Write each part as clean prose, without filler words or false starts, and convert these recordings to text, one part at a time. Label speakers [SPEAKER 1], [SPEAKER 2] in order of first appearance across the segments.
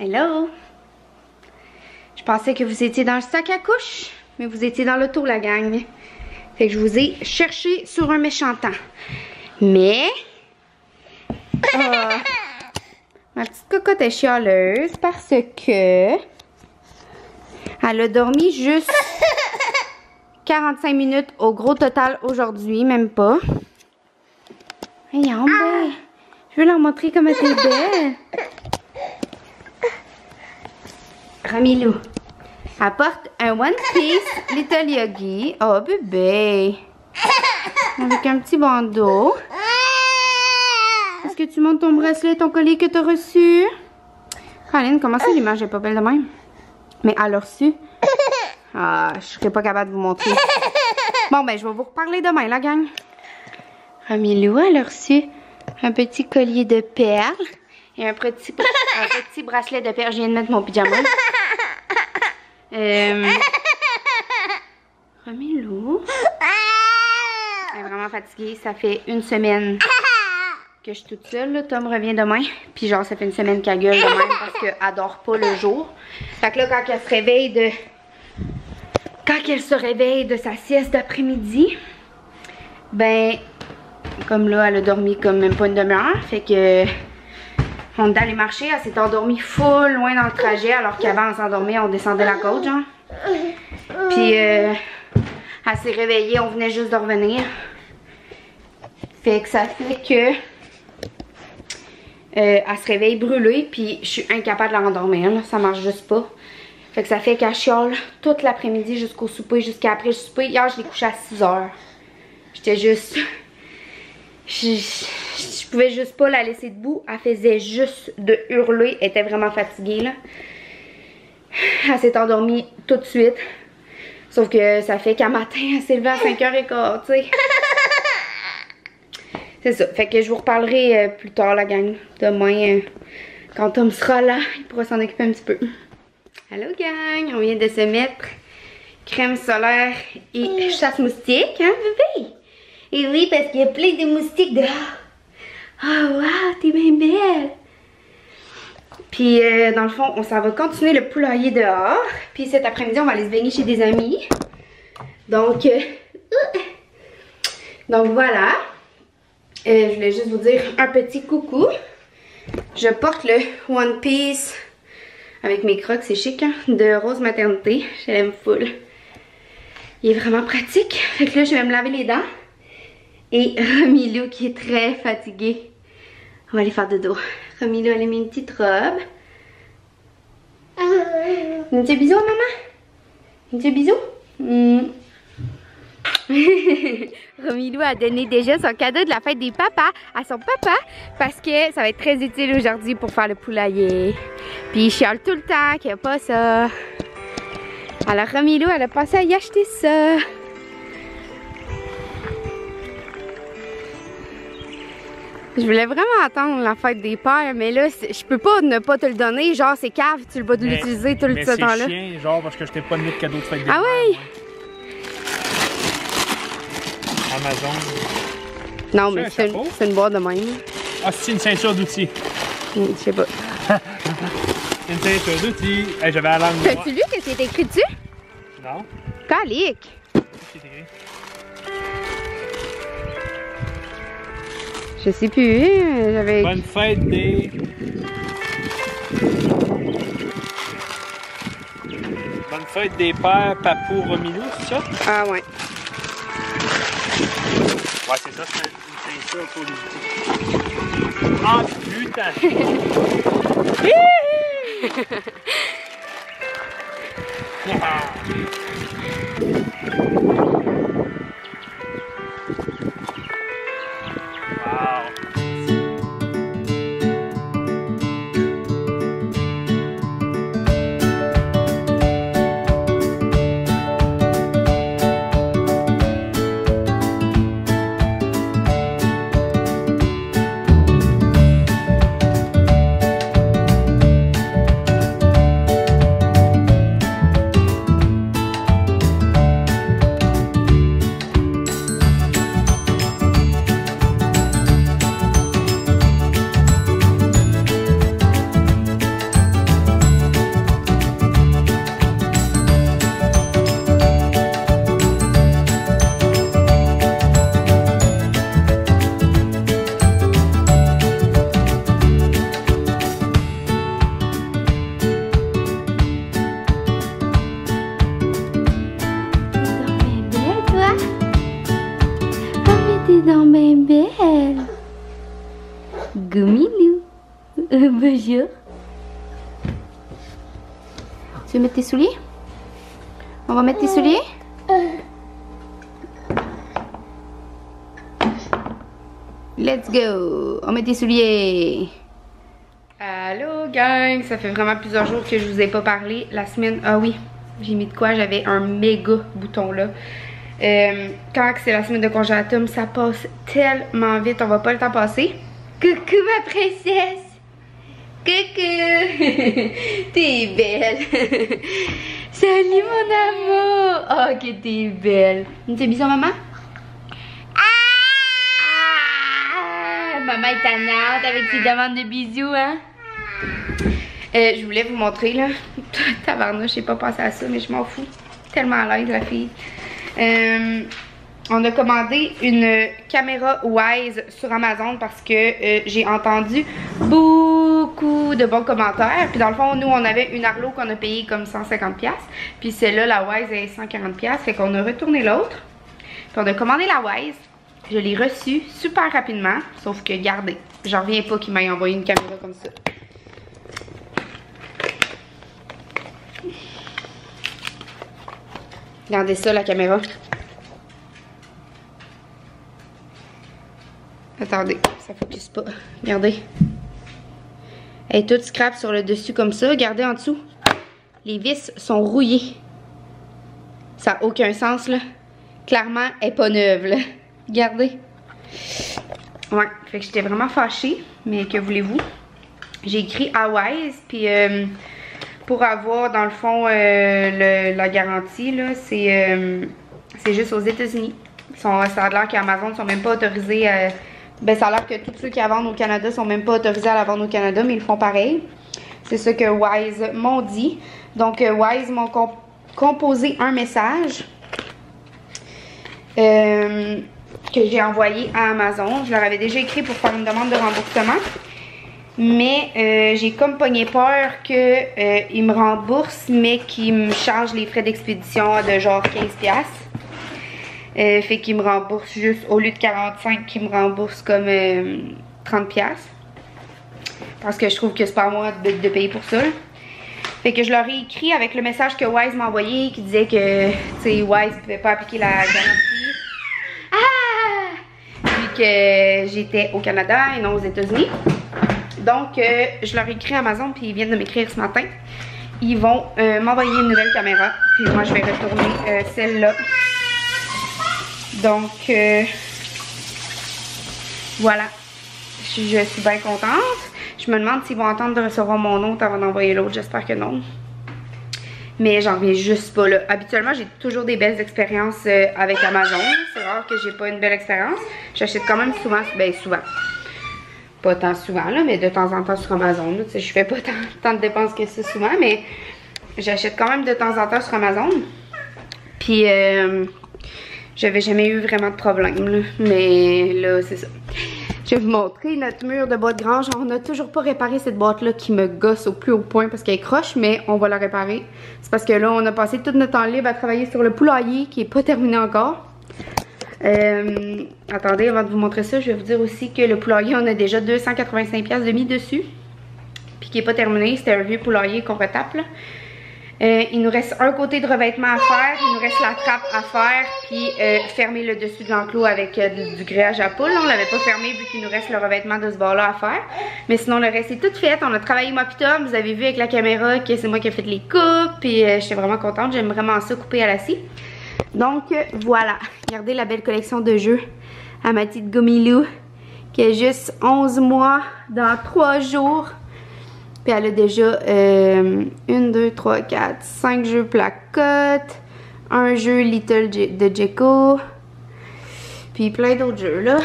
[SPEAKER 1] Hello! Je pensais que vous étiez dans le sac à couche, mais vous étiez dans l'auto, la gang. Fait que je vous ai cherché sur un méchant temps. Mais... ma petite cocotte est chialeuse parce que... elle a dormi juste 45 minutes au gros total aujourd'hui, même pas. Voyons, ben, je veux leur montrer comment c'est belle. Ramilou apporte un One Piece Little Yogi. Oh bébé. Avec un petit bandeau. Est-ce que tu montes ton bracelet, ton collier que tu as reçu? Colin, comment ça l'image est pas belle de même? Mais elle l'a reçu. Ah, je serais pas capable de vous montrer. Bon ben, je vais vous reparler demain, la gang. Ramilou, elle a reçu un petit collier de perles. Et un petit bracelet de perles. Je viens de mettre mon pyjama. Ramilou. Elle est vraiment fatiguée. Ça fait une semaine que je suis toute seule. Là. Tom revient demain. Puis genre, ça fait une semaine qu'elle gueule de même parce qu'elle dort pas le jour. Fait que là, quand elle se réveille de... quand elle se réveille de sa sieste d'après-midi, ben, comme là, elle a dormi comme même pas une demi-heure. Fait que... on est allé marcher, elle s'est endormie full loin dans le trajet, alors qu'avant on s'endormait, on descendait la côte, genre. Puis elle s'est réveillée, on venait juste de revenir. Fait que ça fait que elle se réveille brûlée, puis je suis incapable de la rendormir, là, ça marche juste pas. Fait que ça fait qu'elle chiale toute l'après-midi jusqu'au souper, jusqu'à après le souper. Hier, je l'ai couchée à 6 h. J'étais juste... Je pouvais juste pas la laisser debout. Elle faisait juste de hurler. Elle était vraiment fatiguée, là. Elle s'est endormie tout de suite. Sauf que ça fait qu'à matin, elle s'est levée à 5h15, tu sais. C'est ça. Fait que je vous reparlerai plus tard, la gang. Demain, quand Tom sera là, il pourra s'en occuper un petit peu. Allô, gang. On vient de se mettre crème solaire et chasse-moustique, hein, bébé? Et oui, parce qu'il y a plein de moustiques dehors. Oh, wow, t'es bien belle. Puis, dans le fond, on s'en va continuer le poulailler dehors. Puis cet après-midi, on va aller se baigner chez des amis. Donc voilà. Je voulais juste vous dire un petit coucou. Je porte le One Piece avec mes crocs, c'est chic, hein, de Rose Maternité. Je l'aime full. Il est vraiment pratique. Fait que là, je vais me laver les dents. Et Ramilou qui est très fatiguée. On va aller faire dodo. Ramilou, elle a mis une petite robe. Un petit bisou, maman? Un petit bisou? Ramilou a donné déjà son cadeau de la fête des papas à son papa parce que ça va être très utile aujourd'hui pour faire le poulailler. Puis il chiale tout le temps qu'il n'y a pas ça. Alors Ramilou, elle a pensé à y acheter ça. Je voulais vraiment attendre la fête des pères, mais là, je peux pas ne pas te le donner. Genre, c'est cave, tu vas l'utiliser tout ce temps-là.
[SPEAKER 2] C'est chien, genre, parce que je t'ai pas donné de cadeau de fête des pères.
[SPEAKER 1] Ah oui?
[SPEAKER 2] Amazon.
[SPEAKER 1] Non, mais c'est une boîte de même.
[SPEAKER 2] Ah, c'est une ceinture d'outils.
[SPEAKER 1] Je sais pas.
[SPEAKER 2] Une ceinture d'outils. Hey, j'avais la langue noire.
[SPEAKER 1] T'as-tu lu qu'est-ce qui est écrit dessus?
[SPEAKER 2] Non.
[SPEAKER 1] Calique.
[SPEAKER 2] Qu'est-ce qui est écrit?
[SPEAKER 1] Je sais plus, j'avais...
[SPEAKER 2] Bonne fête des... Bonne fête des pères, Papou, Romilou, c'est ça?
[SPEAKER 1] Ah ouais.
[SPEAKER 2] Ouais, c'est ça, c'est une ceinture pour les outils. Ah, putain!
[SPEAKER 1] Bonjour. Tu veux mettre tes souliers? On va mettre tes souliers? Let's go! On met tes souliers! Allô gang! Ça fait vraiment plusieurs jours que je vous ai pas parlé. La semaine... Ah oui! J'ai mis de quoi? J'avais un méga bouton là. Quand c'est la semaine de congé à Tom, ça passe tellement vite. On va pas le temps passer. Coucou ma princesse! Coucou! T'es belle! Salut mon amour! Oh que t'es belle! Tu fais bisous maman? Maman est tannante avec ses demandes de bisous, hein? Je voulais vous montrer, là. Tabarnouche, j'ai pas pensé à ça, mais je m'en fous. Tellement à l'aise, la fille. On a commandé une caméra Wyze sur Amazon parce que j'ai entendu beaucoup de bons commentaires. Puis dans le fond, nous, on avait une Arlo qu'on a payé comme 150$. Puis celle-là, la Wyze, est 140$. Fait qu'on a retourné l'autre. Puis on a commandé la Wyze. Je l'ai reçue super rapidement, sauf que regardez, j'en reviens pas qu'il m'ait envoyé une caméra comme ça. Regardez ça, la caméra. Attendez, ça focus pas. Regardez. Elle est toute scrap sur le dessus comme ça. Regardez en dessous. Les vis sont rouillées. Ça n'a aucun sens, là. Clairement, elle n'est pas neuve, là. Regardez. Ouais, fait que j'étais vraiment fâchée. Mais que voulez-vous? J'ai écrit à Wyze. Puis pour avoir, dans le fond, la garantie, là, c'est juste aux États-Unis. Ça a l'air qu'Amazon ne sont même pas autorisés à... Ben, ça a l'air que tous ceux qui la vendent au Canada sont même pas autorisés à la vendre au Canada, mais ils font pareil. C'est ce que Wyze m'ont dit. Donc, Wyze m'ont composé un message que j'ai envoyé à Amazon. Je leur avais déjà écrit pour faire une demande de remboursement. Mais j'ai comme pogné peur qu'ils me remboursent, mais qu'ils me chargent les frais d'expédition de genre 15$. Fait qu'ils me remboursent juste, au lieu de 45$, qu'ils me remboursent comme 30$. Parce que je trouve que c'est pas à moi de payer pour ça. Fait que je leur ai écrit avec le message que Wyze m'a envoyé, qui disait que, tu sais, Wyze pouvait pas appliquer la garantie. Vu que j'étais au Canada et non aux États-Unis. Donc, je leur ai écrit à Amazon, puis ils viennent de m'écrire ce matin. Ils vont m'envoyer une nouvelle caméra, puis moi je vais retourner celle-là. Donc, voilà. Je suis bien contente. Je me demande s'ils vont attendre de recevoir mon autre avant d'envoyer l'autre. J'espère que non. Mais j'en reviens juste pas là. Habituellement, j'ai toujours des belles expériences avec Amazon. C'est rare que j'ai pas une belle expérience. J'achète quand même souvent. Ben, souvent. Pas tant souvent, là, mais de temps en temps sur Amazon. Là, je fais pas tant de dépenses que ça souvent, mais j'achète quand même de temps en temps sur Amazon. Puis, j'avais jamais eu vraiment de problème, là. Mais là, c'est ça. Je vais vous montrer notre mur de boîte grange. On n'a toujours pas réparé cette boîte-là qui me gosse au plus haut point parce qu'elle est croche, mais on va la réparer. C'est parce que là, on a passé tout notre temps libre à travailler sur le poulailler qui n'est pas terminé encore. Attendez, avant de vous montrer ça, je vais vous dire aussi que le poulailler, on a déjà 285$ de mis dessus. Puis qui n'est pas terminé, c'était un vieux poulailler qu'on retape, là. Il nous reste un côté de revêtement à faire, il nous reste la trappe à faire, puis fermer le dessus de l'enclos avec du grillage à poule. On l'avait pas fermé vu qu'il nous reste le revêtement de ce bord-là à faire. Mais sinon, le reste est tout fait. On a travaillé moi pis Tom. Vous avez vu avec la caméra que c'est moi qui ai fait les coupes, puis j'étais vraiment contente. J'aime vraiment ça, couper à la scie. Donc, voilà. Regardez la belle collection de jeux à ma petite Gommilou, qui a juste 11 mois dans 3 jours. Puis elle a déjà 1, 2, 3, 4, 5 jeux placottes, un jeu Little de Jeko, puis plein d'autres jeux là.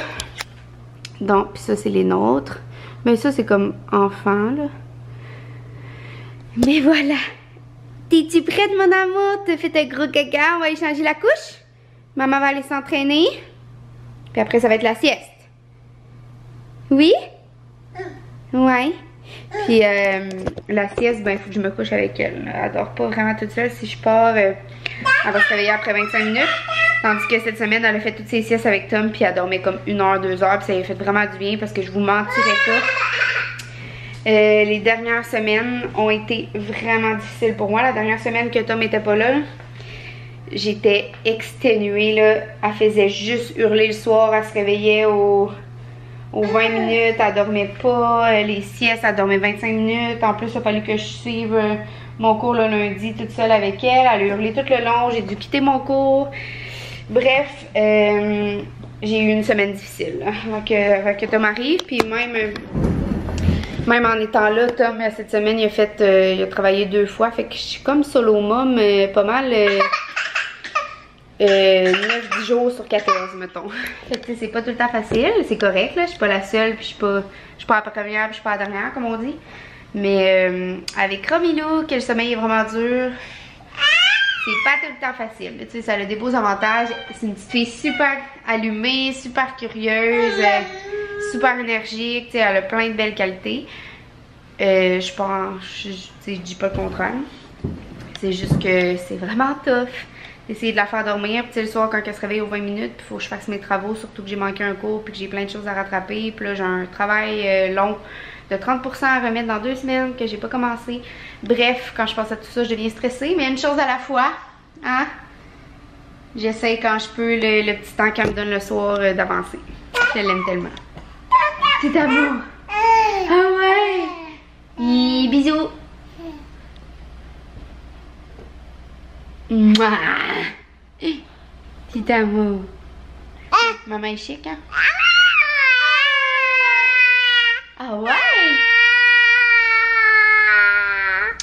[SPEAKER 1] Donc, puis ça c'est les nôtres. Mais ça c'est comme enfant là. Mais voilà. T'es-tu prête mon amour? T'as fait un gros caca, on va aller changer la couche. Maman va aller s'entraîner. Puis après ça va être la sieste. Oui? Ouais. Puis la sieste, ben il faut que je me couche avec elle. Elle dort pas vraiment toute seule. Si je pars, elle va se réveiller après 25 minutes. Tandis que cette semaine, elle a fait toutes ses siestes avec Tom. Puis elle dormait comme 1 heure, 2 heures. Puis ça lui a fait vraiment du bien parce que je vous mentirais pas. Les dernières semaines ont été vraiment difficiles pour moi. La dernière semaine que Tom était pas là, j'étais exténuée là. Elle faisait juste hurler le soir, elle se réveillait aux 20 minutes, elle dormait pas. Les siestes, elle dormait 25 minutes. En plus, il a fallu que je suive mon cours le lundi toute seule avec elle. Elle a hurlé tout le long, j'ai dû quitter mon cours. Bref, j'ai eu une semaine difficile avant que Tom arrive. Puis même en étant là, Tom, cette semaine, il a travaillé 2 fois. Fait que je suis comme solo mom pas mal 9-10 jours sur 14, mettons. Fait que c'est pas tout le temps facile, c'est correct, là. Je suis pas la seule, puis je suis pas la première, puis je suis pas la dernière, comme on dit. Mais avec Romilou, que le sommeil est vraiment dur, c'est pas tout le temps facile. Tu sais, ça a des beaux avantages. C'est une petite fille super allumée, super curieuse, super énergique. Tu sais, elle a plein de belles qualités. Je pense, je dis pas le contraire. C'est juste que c'est vraiment tough d'essayer de la faire dormir. Puis le soir, quand elle se réveille aux 20 minutes, il faut que je fasse mes travaux, surtout que j'ai manqué un cours, puis que j'ai plein de choses à rattraper. Puis là, j'ai un travail long de 30% à remettre dans 2 semaines que j'ai pas commencé. Bref, quand je pense à tout ça, je deviens stressée, mais une chose à la fois, hein? J'essaie quand je peux, le petit temps qu'elle me donne le soir, d'avancer. Je l'aime tellement. Petit amour! Ah ouais! Bisous! Mouah! Petit amour! Maman est chic, hein? Ah ouais!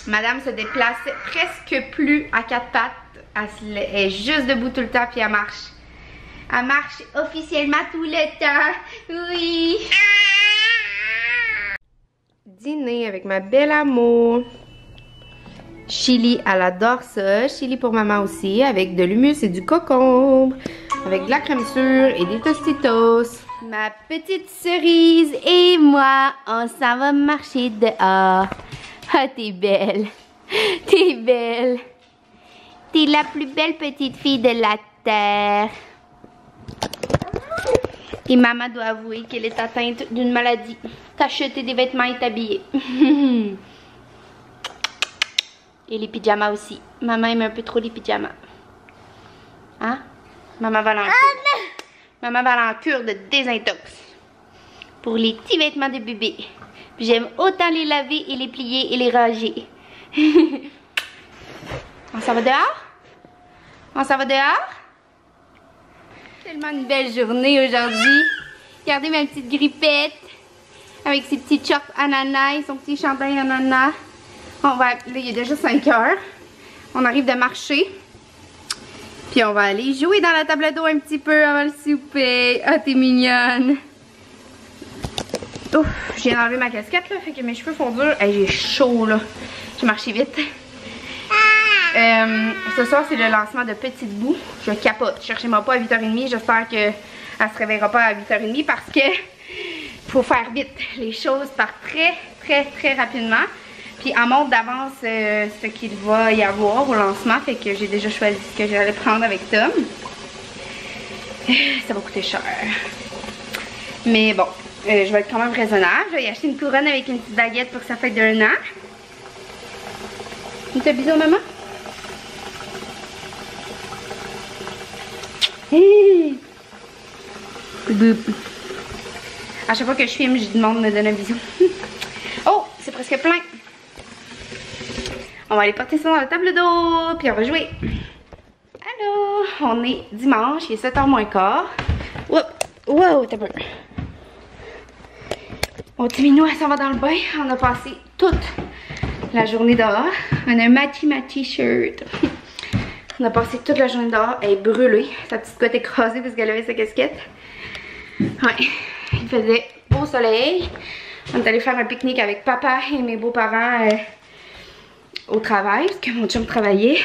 [SPEAKER 1] Madame se déplace presque plus à 4 pattes. Elle est juste debout tout le temps puis elle marche. Elle marche officiellement tout le temps. Oui! Dîner avec ma belle amour. Chili, elle adore ça. Chili pour maman aussi. Avec de l'humus et du concombre. Avec de la crème sûre et des tostitos. Ma petite cerise et moi, on s'en va marcher dehors. Ah, t'es belle. T'es belle. T'es la plus belle petite fille de la terre. Et maman doit avouer qu'elle est atteinte d'une maladie. T'as acheté des vêtements et t'habiller. Et les pyjamas aussi. Maman aime un peu trop les pyjamas. Hein? Maman va aller en cure. Maman va aller en cure de désintox. Pour les petits vêtements de bébé. Puis j'aime autant les laver et les plier et les ranger. On s'en va dehors? On s'en va dehors? Tellement une belle journée aujourd'hui. Regardez ma petite grippette. Avec ses petits shorts ananas et son petit chandail ananas. Là, il est déjà 5 heures. On arrive de marcher. Puis on va aller jouer dans la table d'eau un petit peu avant le souper. Ah, t'es mignonne. Ouf, j'ai enlevé ma casquette là, fait que mes cheveux font dur. Hey, j'ai chaud là. J'ai marché vite. Ce soir, c'est le lancement de Petite Boue. Je capote. Cherchez-moi pas à 8h30. J'espère qu'elle se réveillera pas à 8h30 parce que faut faire vite. Les choses partent très rapidement. Puis elle montre d'avance ce qu'il va y avoir au lancement. Fait que j'ai déjà choisi ce que j'allais prendre avec Tom. Ça va coûter cher. Mais bon, je vais être quand même raisonnable. Je vais y acheter une couronne avec une petite baguette pour que ça fête d'1 an. Un petit bisou, maman. Hey. À chaque fois que je filme, je demande de me donner un bisou. Oh, c'est presque plein. On va aller porter ça dans la table d'eau, puis on va jouer. Allô, on est dimanche, il est 7h moins quart. Wow, t'as peur. Mon petit minou, elle s'en va dans le bain. On a passé toute la journée dehors. On a un ma t-shirt. On a passé toute la journée dehors. Elle est brûlée. Sa petite couette écrasée parce qu'elle avait sa casquette. Ouais, il faisait beau soleil. On est allé faire un pique-nique avec papa et mes beaux-parents au travail. Parce que mon chum travaillait,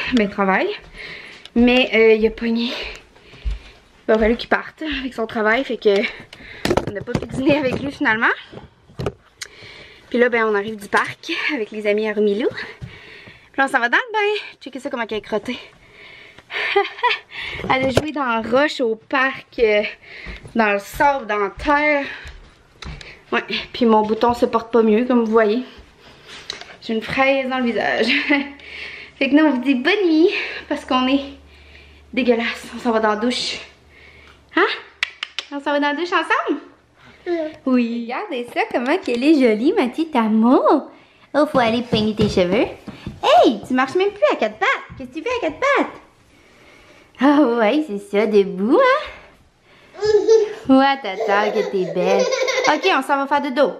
[SPEAKER 1] Mais il a pogné. Il a fallu qu'il parte avec son travail. Fait que on n'a pas pu dîner avec lui finalement. Puis là, ben, on arrive du parc avec les amis à Romilou. Puis là, on s'en va dans le bain. Checkez ça comment elle est crottée. Elle a joué dans la roche au parc, dans le sable, dans la terre. Ouais, puis mon bouton se porte pas mieux, comme vous voyez. J'ai une fraise dans le visage. Fait que nous, on vous dit bonne nuit, parce qu'on est dégueulasse. On s'en va dans la douche. Hein? On s'en va dans la douche ensemble? Oui. Regardez ça, comment qu'elle est jolie, ma petite amour. Oh, faut aller peigner tes cheveux. Hey, tu marches même plus à quatre pattes. Qu'est-ce que tu fais à quatre pattes? Ah ouais, c'est ça, debout, hein? Ouais, tata, que t'es belle. Ok, on s'en va faire de dos.